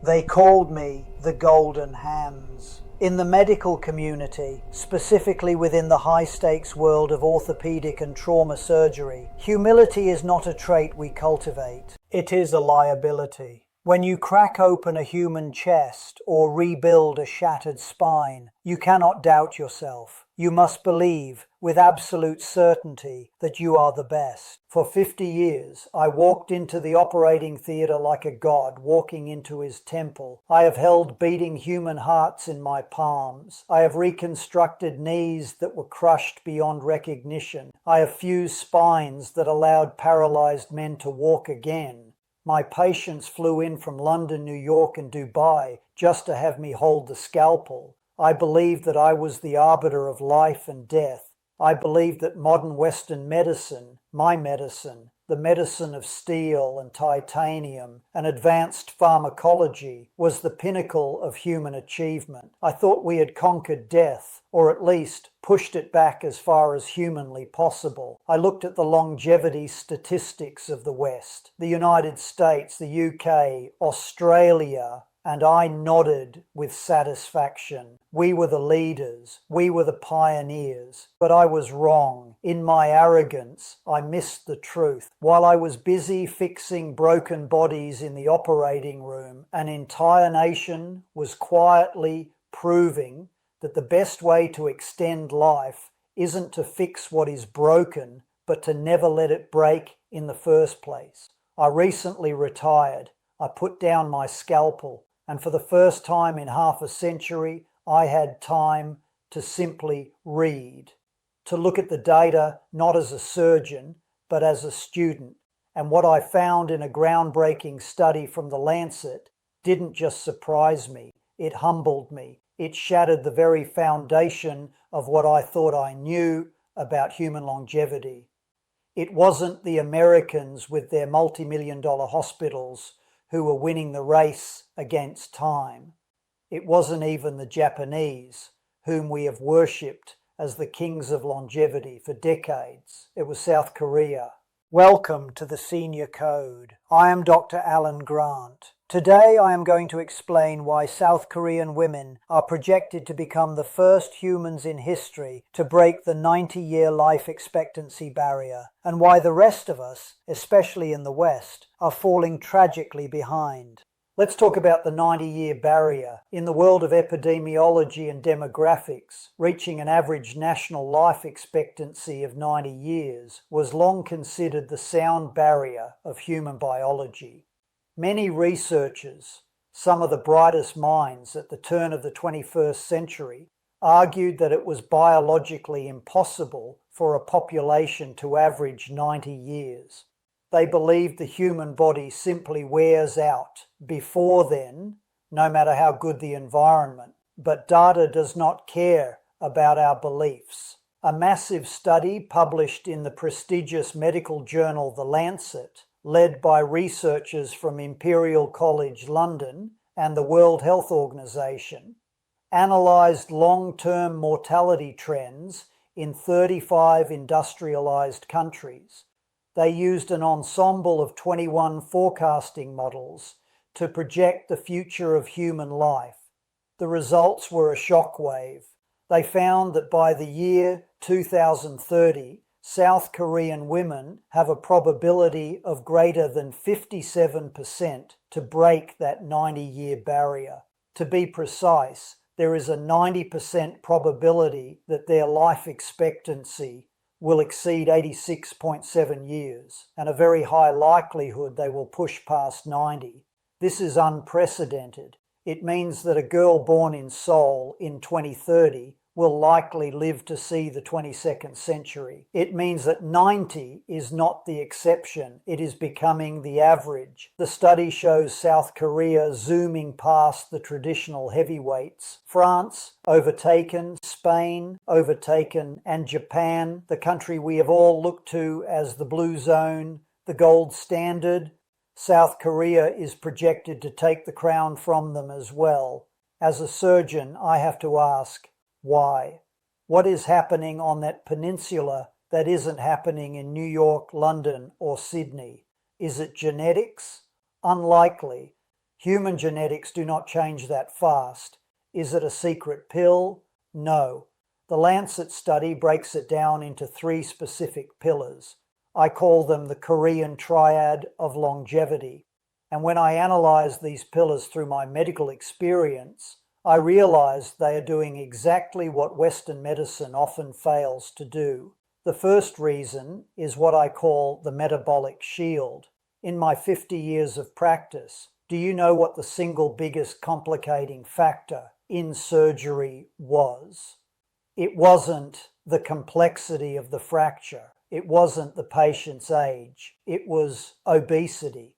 They called me the Golden Hands. In the medical community, specifically within the high-stakes world of orthopedic and trauma surgery, humility is not a trait we cultivate. It is a liability. When you crack open a human chest or rebuild a shattered spine, you cannot doubt yourself. You must believe with absolute certainty that you are the best. For 50 years, I walked into the operating theatre like a god walking into his temple. I have held beating human hearts in my palms. I have reconstructed knees that were crushed beyond recognition. I have fused spines that allowed paralyzed men to walk again. My patients flew in from London, New York, and Dubai just to have me hold the scalpel. I believed that I was the arbiter of life and death. I believed that modern Western medicine, my medicine, the medicine of steel and titanium and advanced pharmacology, was the pinnacle of human achievement. I thought we had conquered death, or at least pushed it back as far as humanly possible. I looked at the longevity statistics of the West, the United States, the UK, Australia, and I nodded with satisfaction. We were the leaders. We were the pioneers. But I was wrong. In my arrogance, I missed the truth. While I was busy fixing broken bodies in the operating room, an entire nation was quietly proving that the best way to extend life isn't to fix what is broken, but to never let it break in the first place. I recently retired. I put down my scalpel. And for the first time in half a century, I had time to simply read, to look at the data not as a surgeon, but as a student. And what I found in a groundbreaking study from the Lancet didn't just surprise me, it humbled me. It shattered the very foundation of what I thought I knew about human longevity. It wasn't the Americans with their multi-million-dollar hospitals who were winning the race against time. It wasn't even the Japanese, whom we have worshipped as the kings of longevity for decades. It was South Korea. Welcome to the Senior Code. I am Dr. Alan Grant. Today I am going to explain why South Korean women are projected to become the first humans in history to break the 90-year life expectancy barrier, and why the rest of us, especially in the West, are falling tragically behind. Let's talk about the 90-year barrier. In the world of epidemiology and demographics, reaching an average national life expectancy of 90 years was long considered the sound barrier of human biology. Many researchers, some of the brightest minds at the turn of the 21st century, argued that it was biologically impossible for a population to average 90 years. They believed the human body simply wears out before then, no matter how good the environment. But data does not care about our beliefs. A massive study published in the prestigious medical journal The Lancet, led by researchers from Imperial College London and the World Health Organization, analysed long-term mortality trends in 35 industrialized countries. They used an ensemble of 21 forecasting models to project the future of human life. The results were a shockwave. They found that by the year 2030, South Korean women have a probability of greater than 57% to break that 90-year barrier. To be precise, there is a 90% probability that their life expectancy will exceed 86.7 years, and a very high likelihood they will push past 90. This is unprecedented. It means that a girl born in Seoul in 2030 will likely live to see the 22nd century. It means that 90 is not the exception, it is becoming the average. The study shows South Korea zooming past the traditional heavyweights. France, overtaken, Spain, overtaken, and Japan, the country we have all looked to as the blue zone, the gold standard. South Korea is projected to take the crown from them as well. As a surgeon, I have to ask, why? What is happening on that peninsula that isn't happening in New York, London, or Sydney? Is it genetics? Unlikely. Human genetics do not change that fast. Is it a secret pill? No. The Lancet study breaks it down into 3 specific pillars. I call them the Korean triad of longevity. And when I analyze these pillars through my medical experience, I realize they are doing exactly what Western medicine often fails to do. The first reason is what I call the metabolic shield. In my 50 years of practice, do you know what the single biggest complicating factor in surgery was? It wasn't the complexity of the fracture. It wasn't the patient's age. It was obesity.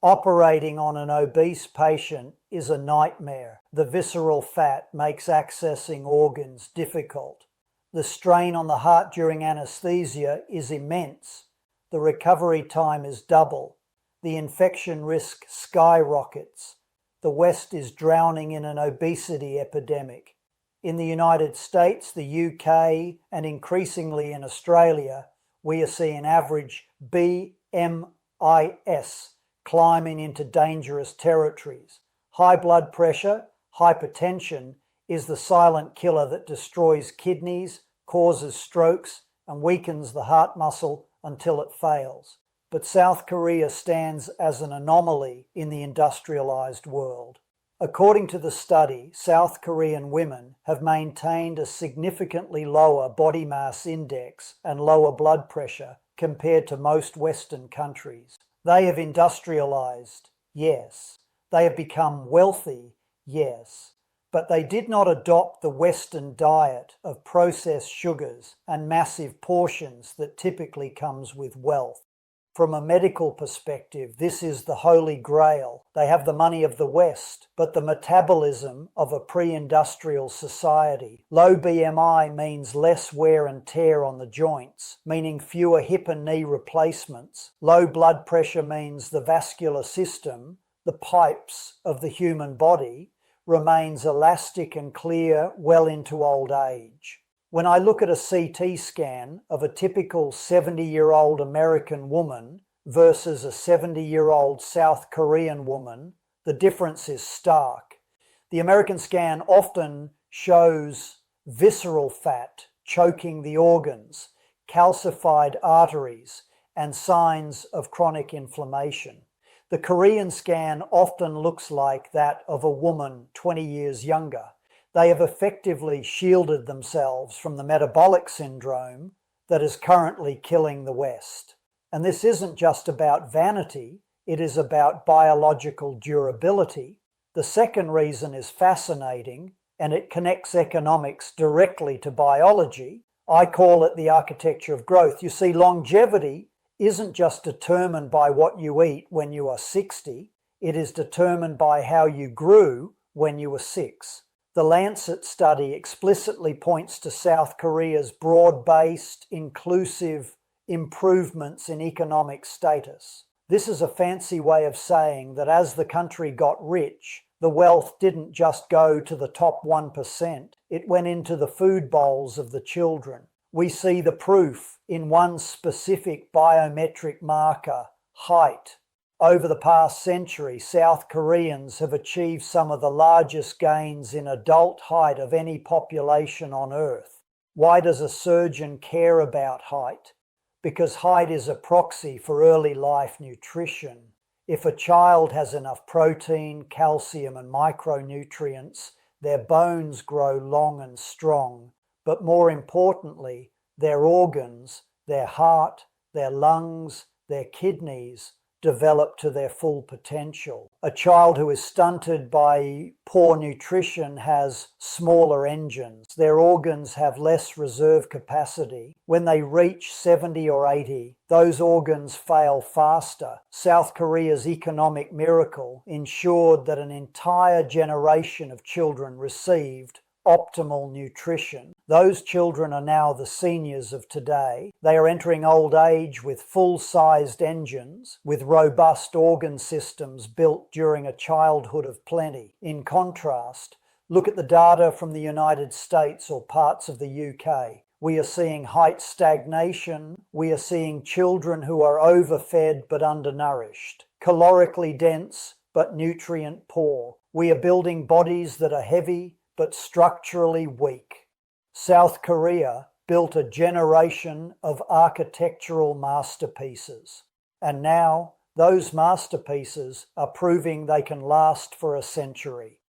Operating on an obese patient is a nightmare. The visceral fat makes accessing organs difficult. The strain on the heart during anesthesia is immense. The recovery time is double. The infection risk skyrockets. The West is drowning in an obesity epidemic. In the United States, the UK, and increasingly in Australia, we are seeing average BMIs climbing into dangerous territories. High blood pressure, hypertension, is the silent killer that destroys kidneys, causes strokes, and weakens the heart muscle until it fails. But South Korea stands as an anomaly in the industrialized world. According to the study, South Korean women have maintained a significantly lower body mass index and lower blood pressure compared to most Western countries. They have industrialized, yes. They have become wealthy, yes. But they did not adopt the Western diet of processed sugars and massive portions that typically comes with wealth. From a medical perspective, this is the holy grail. They have the money of the West, but the metabolism of a pre-industrial society. Low BMI means less wear and tear on the joints, meaning fewer hip and knee replacements. Low blood pressure means the vascular system, the pipes of the human body, remains elastic and clear well into old age. When I look at a CT scan of a typical 70-year-old American woman versus a 70-year-old South Korean woman, the difference is stark. The American scan often shows visceral fat choking the organs, calcified arteries, and signs of chronic inflammation. The Korean scan often looks like that of a woman 20 years younger. They have effectively shielded themselves from the metabolic syndrome that is currently killing the West. And this isn't just about vanity, it is about biological durability. The second reason is fascinating, and it connects economics directly to biology. I call it the architecture of growth. You see, longevity isn't just determined by what you eat when you are 60, it is determined by how you grew when you were 6. The Lancet study explicitly points to South Korea's broad-based, inclusive improvements in economic status. This is a fancy way of saying that as the country got rich, the wealth didn't just go to the top 1%, it went into the food bowls of the children. We see the proof in one specific biometric marker, height. Over the past century, South Koreans have achieved some of the largest gains in adult height of any population on Earth. Why does a surgeon care about height? Because height is a proxy for early life nutrition. If a child has enough protein, calcium, and micronutrients, their bones grow long and strong. But more importantly, their organs, their heart, their lungs, their kidneys, develop to their full potential. A child who is stunted by poor nutrition has smaller engines. Their organs have less reserve capacity. When they reach 70 or 80, those organs fail faster. South Korea's economic miracle ensured that an entire generation of children received optimal nutrition. Those children are now the seniors of today. They are entering old age with full-sized engines, with robust organ systems built during a childhood of plenty. In contrast, look at the data from the United States or parts of the UK. We are seeing height stagnation. We are seeing children who are overfed but undernourished. Calorically dense, but nutrient poor. We are building bodies that are heavy but structurally weak. South Korea built a generation of architectural masterpieces, and now those masterpieces are proving they can last for a century.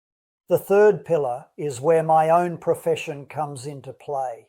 The third pillar is where my own profession comes into play.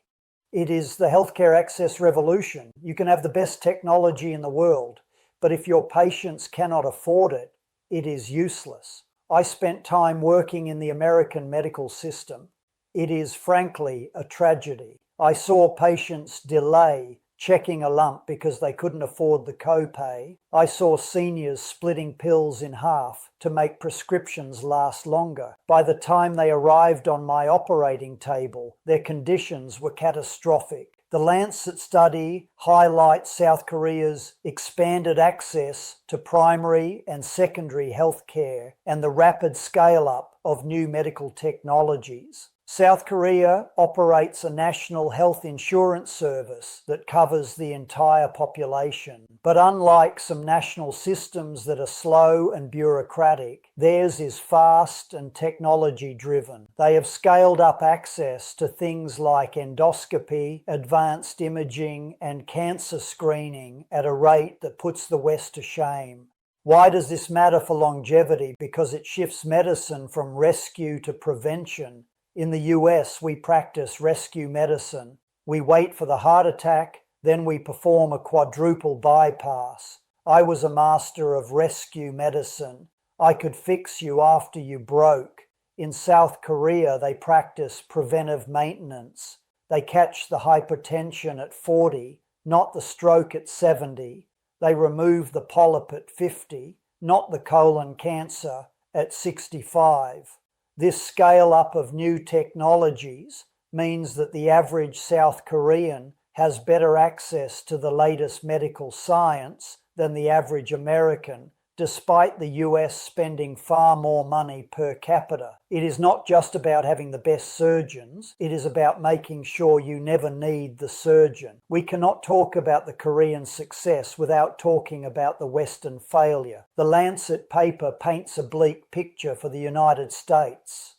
It is the healthcare access revolution. You can have the best technology in the world, but if your patients cannot afford it, it is useless. I spent time working in the American medical system. It is frankly a tragedy. I saw patients delay checking a lump because they couldn't afford the copay. I saw seniors splitting pills in half to make prescriptions last longer. By the time they arrived on my operating table, their conditions were catastrophic. The Lancet study highlights South Korea's expanded access to primary and secondary health care and the rapid scale-up of new medical technologies. South Korea operates a national health insurance service that covers the entire population. But unlike some national systems that are slow and bureaucratic, theirs is fast and technology-driven. They have scaled up access to things like endoscopy, advanced imaging, and cancer screening at a rate that puts the West to shame. Why does this matter for longevity? Because it shifts medicine from rescue to prevention. In the US, we practice rescue medicine. We wait for the heart attack, then we perform a quadruple bypass. I was a master of rescue medicine. I could fix you after you broke. In South Korea, they practice preventive maintenance. They catch the hypertension at 40, not the stroke at 70. They remove the polyp at 50, not the colon cancer at 65. This scale-up of new technologies means that the average South Korean has better access to the latest medical science than the average American, despite the US spending far more money per capita. It is not just about having the best surgeons, it is about making sure you never need the surgeon. We cannot talk about the Korean success without talking about the Western failure. The Lancet paper paints a bleak picture for the United States.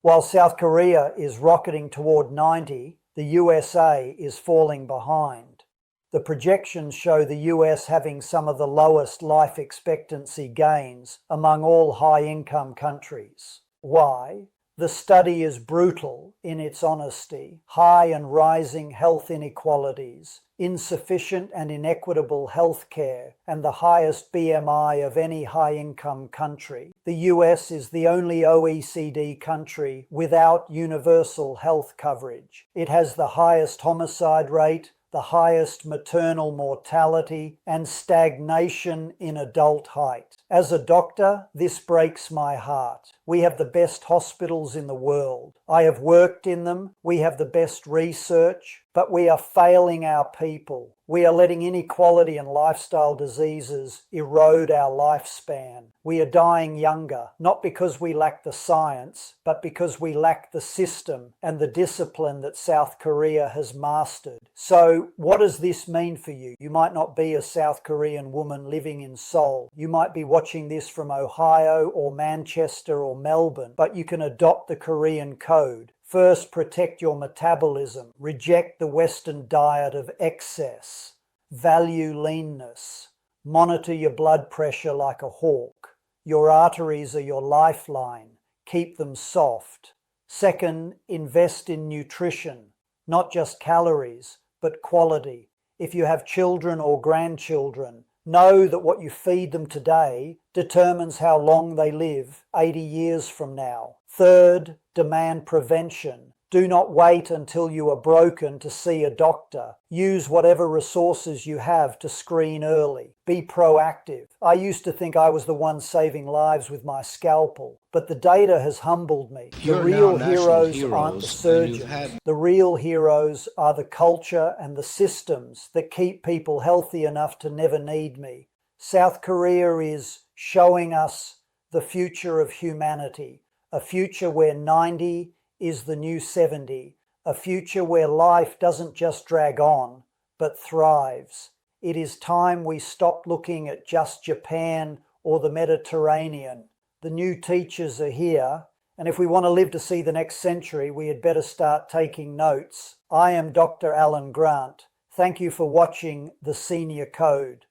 While South Korea is rocketing toward 90, the USA is falling behind. The projections show the US having some of the lowest life expectancy gains among all high-income countries. Why? The study is brutal in its honesty. High and rising health inequalities, insufficient and inequitable health care, and the highest BMI of any high-income country. The US is the only OECD country without universal health coverage. It has the highest homicide rate, the highest maternal mortality, and stagnation in adult height. As a doctor, this breaks my heart. We have the best hospitals in the world. I have worked in them. We have the best research, but we are failing our people. We are letting inequality and lifestyle diseases erode our lifespan. We are dying younger, not because we lack the science, but because we lack the system and the discipline that South Korea has mastered. So, what does this mean for you? You might not be a South Korean woman living in Seoul. You might be watching this from Ohio or Manchester or Melbourne, but you can adopt the Korean code. First, protect your metabolism. Reject the Western diet of excess. Value leanness. Monitor your blood pressure like a hawk. Your arteries are your lifeline. Keep them soft. Second, invest in nutrition. Not just calories, but quality. If you have children or grandchildren, know that what you feed them today determines how long they live 80 years from now. Third, demand prevention. Do not wait until you are broken to see a doctor. Use whatever resources you have to screen early. Be proactive. I used to think I was the one saving lives with my scalpel, but the data has humbled me. The real heroes aren't the surgeons. The real heroes are the culture and the systems that keep people healthy enough to never need me. South Korea is showing us the future of humanity, a future where 90 is the new 70, a future where life doesn't just drag on, but thrives. It is time we stopped looking at just Japan or the Mediterranean The new teachers are here, and if we want to live to see the next century, we had better start taking notes. I am Dr. Alan Grant. Thank you for watching The Senior Code.